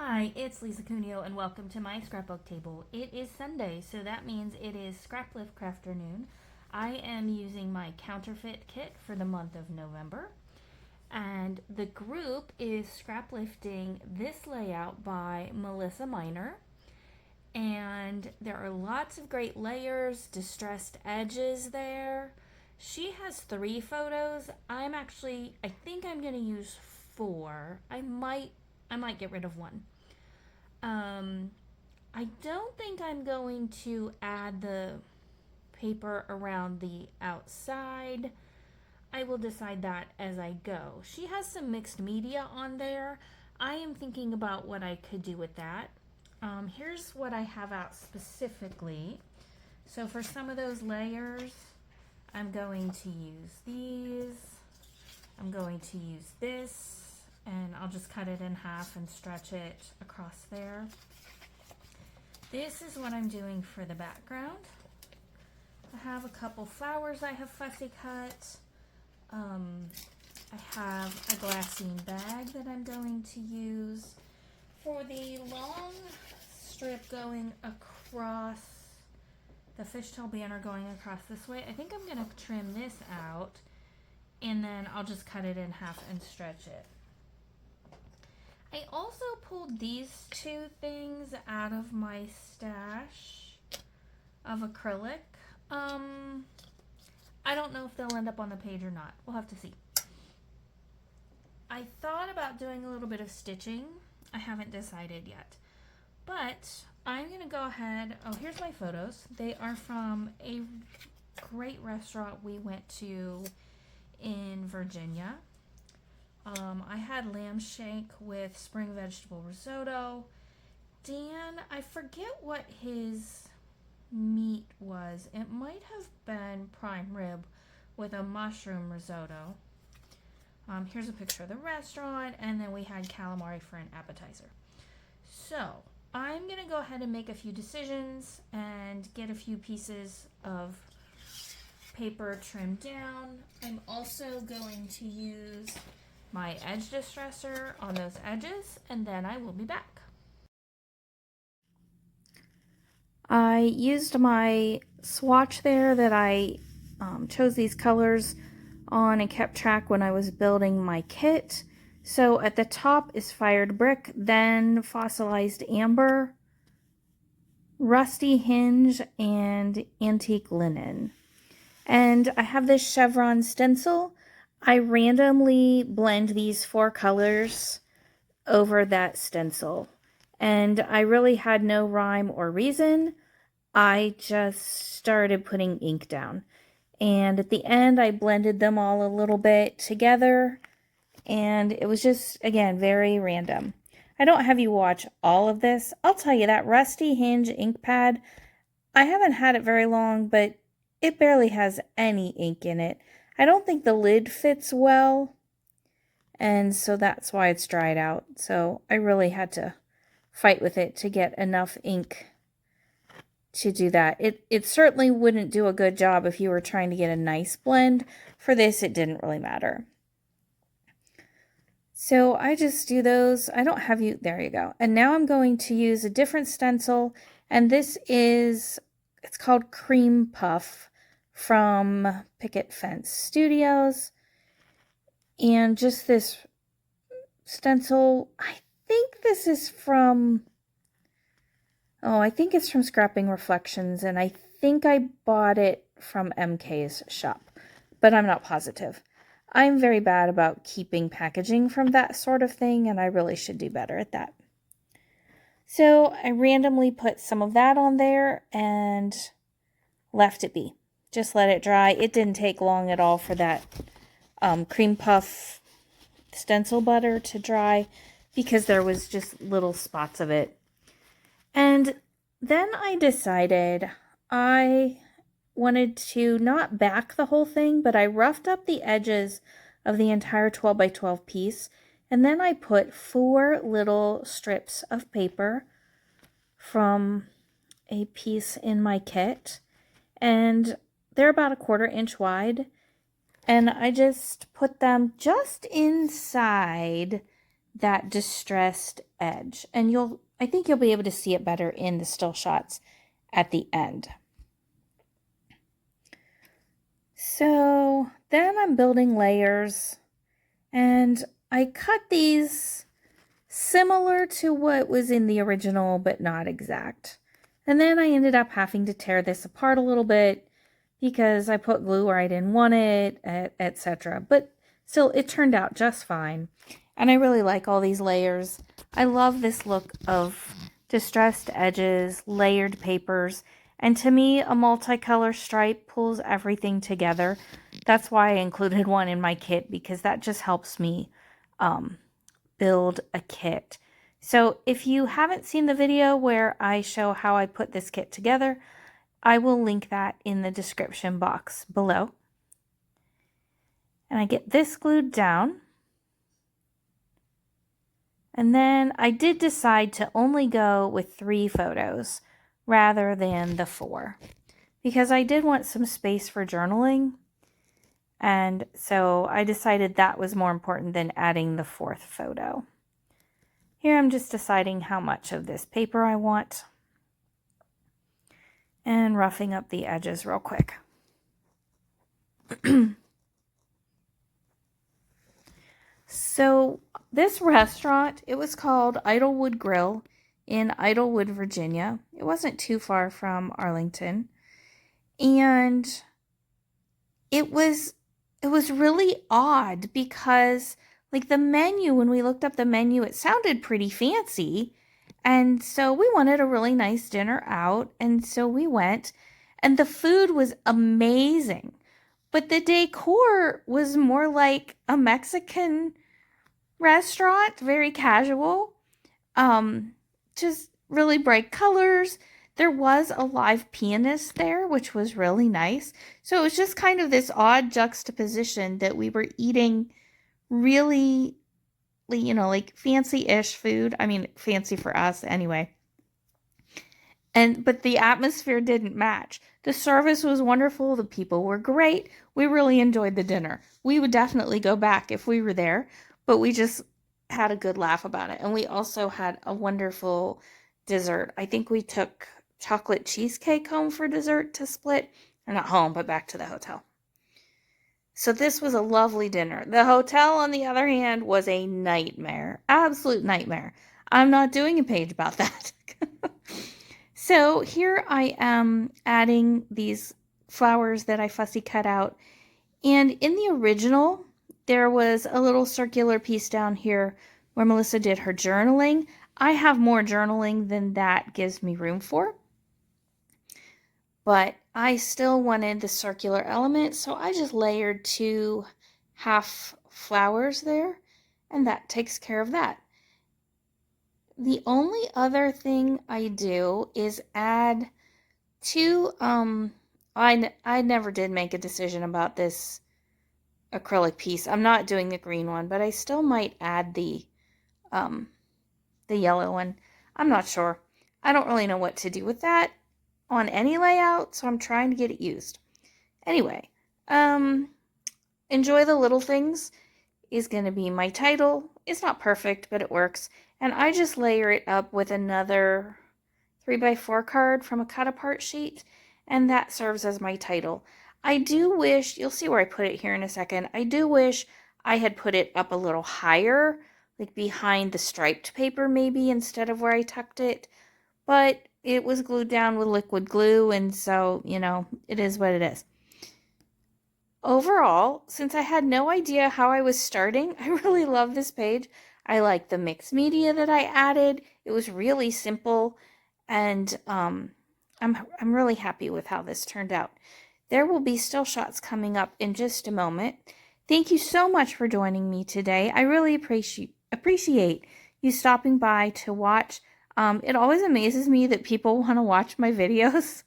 Hi, it's Lisa Cuneo and welcome to my scrapbook table. It is Sunday, so that means it is Scraplift Crafternoon. I am using my Counterfeit Kit for the month of November, and the group is scraplifting this layout by Melissa Miner. And there are lots of great layers, distressed edges there. She has 3 photos. I think I'm going to use 4. I might get rid of one. Um, I don't think I'm going to add the paper around the outside. I will decide that as I go. She has some mixed media on there. I am thinking about what I could do with that. Here's what I have out specifically. So for some of those layers, I'm going to use these. I'm going to use this, and I'll just cut it in half and stretch it across there. This is what I'm doing for the background. I have a couple flowers I have fussy cut. I have a glassine bag that I'm going to use. For the long strip going across, the fishtail banner going across this way, I think I'm going to trim this out, and then I'll just cut it in half and stretch it. I also pulled these 2 things out of my stash of acrylic. I don't know if they'll end up on the page or not. We'll have to see. I thought about doing a little bit of stitching. I haven't decided yet. But I'm going to go ahead. Oh, here's my photos. They are from a great restaurant we went to in Virginia. I had lamb shank with spring vegetable risotto. Dan, I forget what his meat was. It might have been prime rib with a mushroom risotto. Here's a picture of the restaurant, and then we had calamari for an appetizer. So I'm gonna go ahead and make a few decisions and get a few pieces of paper trimmed down. I'm also going to use my edge distressor on those edges, and then I will be back. I used my swatch there that I chose these colors on and kept track when I was building my kit. So at the top is fired brick, then fossilized amber, rusty hinge, and antique linen. And I have this chevron stencil. I randomly blend these 4 colors over that stencil. And I really had no rhyme or reason. I just started putting ink down. And at the end, I blended them all a little bit together. And it was just, again, very random. I don't have you watch all of this. I'll tell you, that rusty hinge ink pad, I haven't had it very long, but it barely has any ink in it. I don't think the lid fits well, and so that's why it's dried out. So I really had to fight with it to get enough ink to do that. It certainly wouldn't do a good job if you were trying to get a nice blend. For this, it didn't really matter. So I just do those. I don't have you, there you go. And now I'm going to use a different stencil, and this is, it's called Cream Puff from Picket Fence Studios. And just this stencil, I think this is from, I think it's from Scrapping Reflections, and I think I bought it from MK's shop, but I'm not positive. I'm very bad about keeping packaging from that sort of thing, and I really should do better at that. So I randomly put some of that on there and left it be. Just let it dry. It didn't take long at all for that cream puff stencil butter to dry because there was just little spots of it. And then I decided I wanted to not back the whole thing, but I roughed up the edges of the entire 12 by 12 piece, and then I put 4 little strips of paper from a piece in my kit, and they're about 1/4 inch wide, and I just put them just inside that distressed edge, and I think you'll be able to see it better in the still shots at the end. So then I'm building layers, and I cut these similar to what was in the original, but not exact. And then I ended up having to tear this apart a little bit because I put glue where I didn't want it, etc. But still, it turned out just fine. And I really like all these layers. I love this look of distressed edges, layered papers, and to me, a multicolor stripe pulls everything together. That's why I included one in my kit, because that just helps me build a kit. So if you haven't seen the video where I show how I put this kit together, I will link that in the description box below. And I get this glued down. And then I did decide to only go with 3 photos rather than the 4, because I did want some space for journaling. And so I decided that was more important than adding the 4th photo. Here I'm just deciding how much of this paper I want and roughing up the edges real quick. So this restaurant, it was called Idylwood Grill in Idylwood, Virginia. It wasn't too far from Arlington. And it was really odd because like the menu, when we looked up the menu, it sounded pretty fancy. And so we wanted a really nice dinner out. And so we went, and the food was amazing. But the decor was more like a Mexican restaurant, very casual. Just really bright colors. There was a live pianist there, which was really nice. So it was just kind of this odd juxtaposition that we were eating really, like fancy-ish food. I mean, fancy for us anyway. But the atmosphere didn't match. The service was wonderful. The people were great. We really enjoyed the dinner. We would definitely go back if we were there, but we just had a good laugh about it. And we also had a wonderful dessert. I think we took chocolate cheesecake home for dessert to split. Or not home, but back to the hotel. So this was a lovely dinner. The hotel, on the other hand, was a nightmare. Absolute nightmare. I'm not doing a page about that. So here I am adding these flowers that I fussy cut out. And in the original, there was a little circular piece down here where Melissa did her journaling. I have more journaling than that gives me room for. But I still wanted the circular element, so I just layered 2 half flowers there, and that takes care of that. The only other thing I do is add 2, I never did make a decision about this acrylic piece. I'm not doing the green one, but I still might add the yellow one. I'm not sure. I don't really know what to do with that on any layout, so I'm trying to get it used. Anyway, enjoy the little things is going to be my title. It's not perfect, but it works. And I just layer it up with another 3x4 card from a cut apart sheet, and that serves as my title. I do wish, you'll see where I put it here in a second, I do wish I had put it up a little higher, like behind the striped paper maybe, instead of where I tucked it. But it was glued down with liquid glue, and so, it is what it is. Overall, since I had no idea how I was starting, I really love this page. I like the mixed media that I added. It was really simple, and I'm really happy with how this turned out. There will be still shots coming up in just a moment. Thank you so much for joining me today. I really appreciate you stopping by to watch. It always amazes me that people want to watch my videos.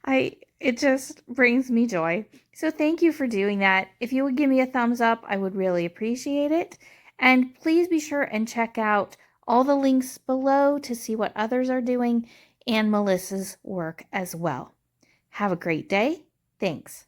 It just brings me joy. So thank you for doing that. If you would give me a thumbs up, I would really appreciate it. And please be sure and check out all the links below to see what others are doing and Melissa's work as well. Have a great day. Thanks.